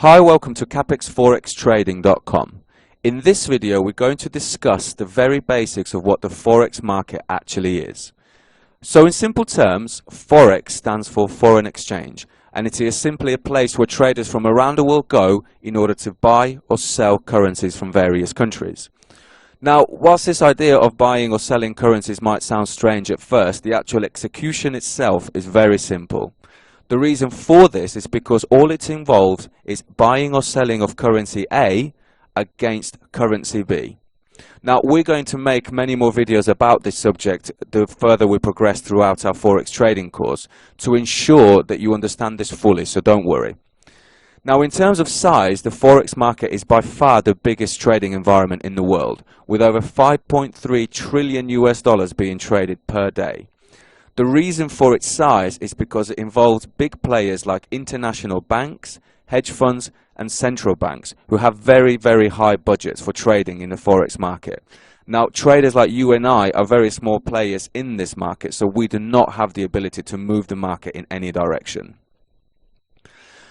Hi, welcome to CapexForexTrading.com. In this video, we're going to discuss the very basics of what the Forex market actually is. So in simple terms, Forex stands for foreign exchange, and it is simply a place where traders from around the world go in order to buy or sell currencies from various countries. Now, whilst this idea of buying or selling currencies might sound strange at first, the actual execution itself is very simple. The reason for this is because all it involves is buying or selling of currency A against currency B. Now, we're going to make many more videos about this subject the further we progress throughout our Forex trading course to ensure that you understand this fully, so don't worry. Now, in terms of size, the Forex market is by far the biggest trading environment in the world, with over 5.3 trillion US dollars being traded per day. The reason for its size is because it involves big players like international banks, hedge funds and central banks who have very, very high budgets for trading in the Forex market. Now, traders like you and I are very small players in this market, so we do not have the ability to move the market in any direction.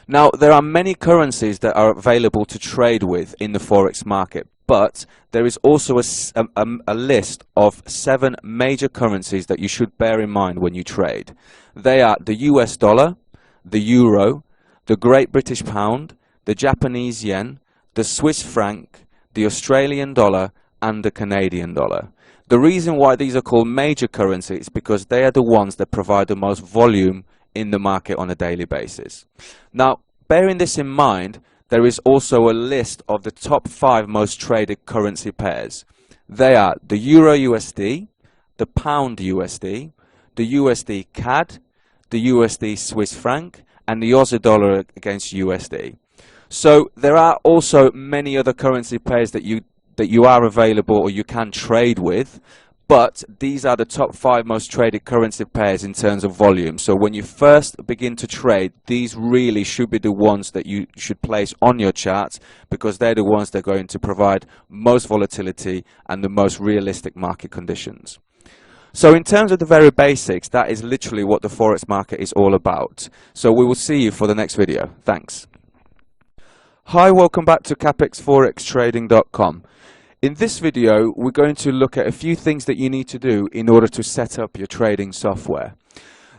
Now, there are many currencies that are available to trade with in the Forex market, but there is also a list of 7 major currencies that you should bear in mind when you trade. They are the US dollar, the euro, the Great British pound, the Japanese yen, the Swiss franc, the Australian dollar, and the Canadian dollar. The reason why these are called major currencies is because they are the ones that provide the most volume in the market on a daily basis. Now, bearing this in mind, there is also a list of the top 5 most traded currency pairs. They are the Euro USD, the Pound USD, the USD CAD, the USD Swiss franc, and the Aussie dollar against USD. So there are also many other currency pairs that you are available or you can trade with, but these are the top 5 most traded currency pairs in terms of volume. So when you first begin to trade, these really should be the ones that you should place on your charts because they're the ones that are going to provide most volatility and the most realistic market conditions. So in terms of the very basics, that is literally what the Forex market is all about. So we will see you for the next video. Thanks. Hi, welcome back to CapexForexTrading.com. In this video, we're going to look at a few things that you need to do in order to set up your trading software.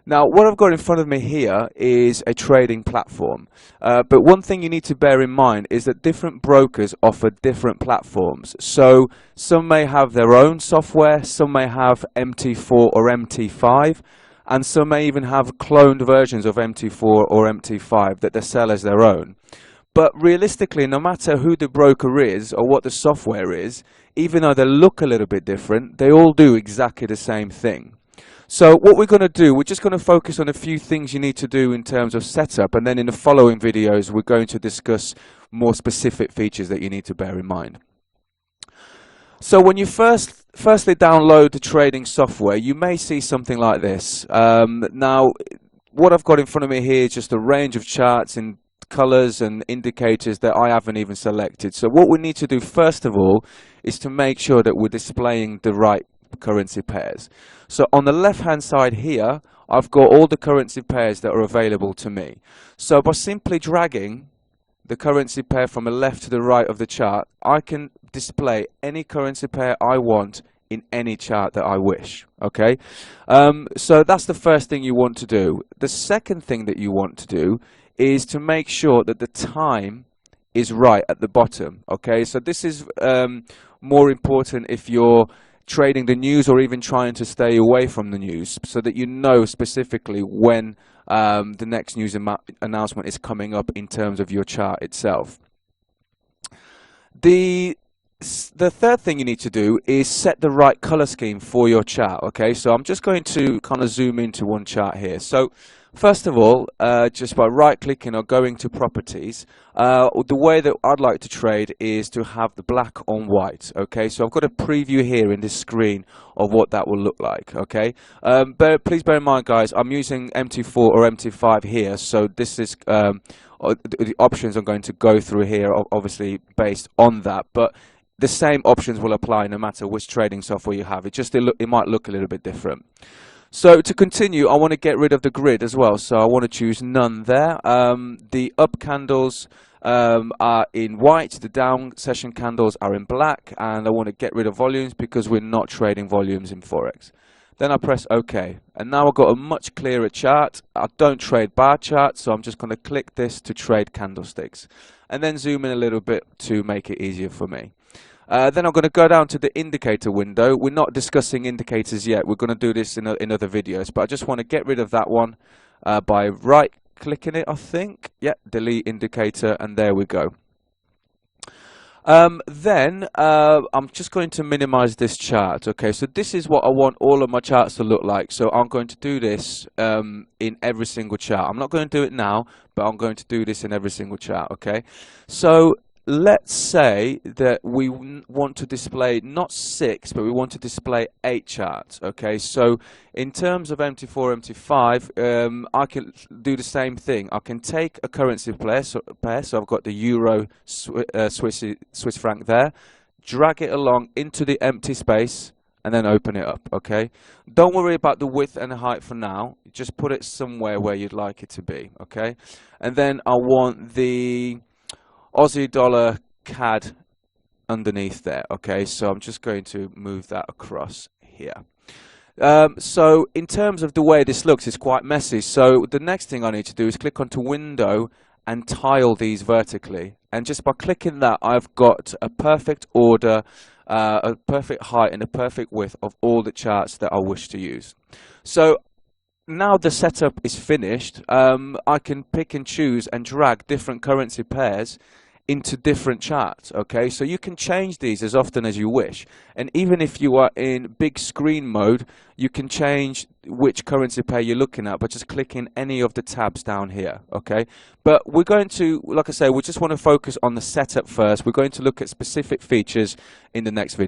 Now, what I've got in front of me here is a trading platform. But one thing you need to bear in mind is that different brokers offer different platforms. So some may have their own software, some may have MT4 or MT5, and some may even have cloned versions of MT4 or MT5 that they sell as their own. But realistically, no matter who the broker is or what the software is, even though they look a little bit different, they all do exactly the same thing. So what we're going to do, we're just going to focus on a few things you need to do in terms of setup, and then in the following videos we're going to discuss more specific features that you need to bear in mind. So when you firstly download the trading software, you may see something like this. Now, what I've got in front of me here is just a range of charts in colors and indicators that I haven't even selected. So what we need to do first of all is to make sure that we're displaying the right currency pairs. So on the left hand side here, I've got all the currency pairs that are available to me. So by simply dragging the currency pair from the left to the right of the chart, I can display any currency pair I want in any chart that I wish. Okay, so that's the first thing you want to do. The second thing that you want to do is to make sure that the time is right at the bottom. Okay, so this is more important if you're trading the news or even trying to stay away from the news, so that you know specifically when the next news announcement is coming up in terms of your chart itself. The third thing you need to do is set the right color scheme for your chart. Okay, so I'm just going to kind of zoom into one chart here. So first of all, just by right-clicking or going to properties, the way that I'd like to trade is to have the black on white. Okay, so I've got a preview here in this screen of what that will look like. Okay, but please bear in mind, guys, I'm using MT4 or MT5 here, so this is the options I'm going to go through here are obviously based on that, but the same options will apply no matter which trading software you have. It might look a little bit different. So to continue, I want to get rid of the grid as well. So I want to choose none there. The up candles are in white, the down session candles are in black, and I want to get rid of volumes because we're not trading volumes in Forex. Then I press OK, and now I've got a much clearer chart. I don't trade bar charts, so I'm just going to click this to trade candlesticks, and then zoom in a little bit to make it easier for me. Then I'm going to go down to the indicator window. We're not discussing indicators yet. We're going to do this in other videos, but I just want to get rid of that one by right-clicking it, I think. Yeah, delete indicator, and there we go. Then I'm just going to minimize this chart. Okay, so this is what I want all of my charts to look like. So I'm going to do this in every single chart. I'm not going to do it now, but I'm going to do this in every single chart. Okay, so let's say that we want to display not 6, but we want to display 8 charts. Okay, so in terms of MT4, MT5, I can do the same thing. I can take a currency pair, so I've got the Euro, Swiss franc there, drag it along into the empty space, and then open it up. Okay, don't worry about the width and the height for now. Just put it somewhere where you'd like it to be. Okay, and then I want the Aussie dollar CAD underneath there. Okay, so I'm just going to move that across here. So in terms of the way this looks, it's quite messy. So the next thing I need to do is click onto window and tile these vertically. And just by clicking that, I've got a perfect order, a perfect height and a perfect width of all the charts that I wish to use. So now the setup is finished, I can pick and choose and drag different currency pairs into different charts. Okay, so you can change these as often as you wish, and even if you are in big screen mode, you can change which currency pair you're looking at by just clicking any of the tabs down here. Okay, but we're going to, like I say, we just want to focus on the setup first. We're going to look at specific features in the next video.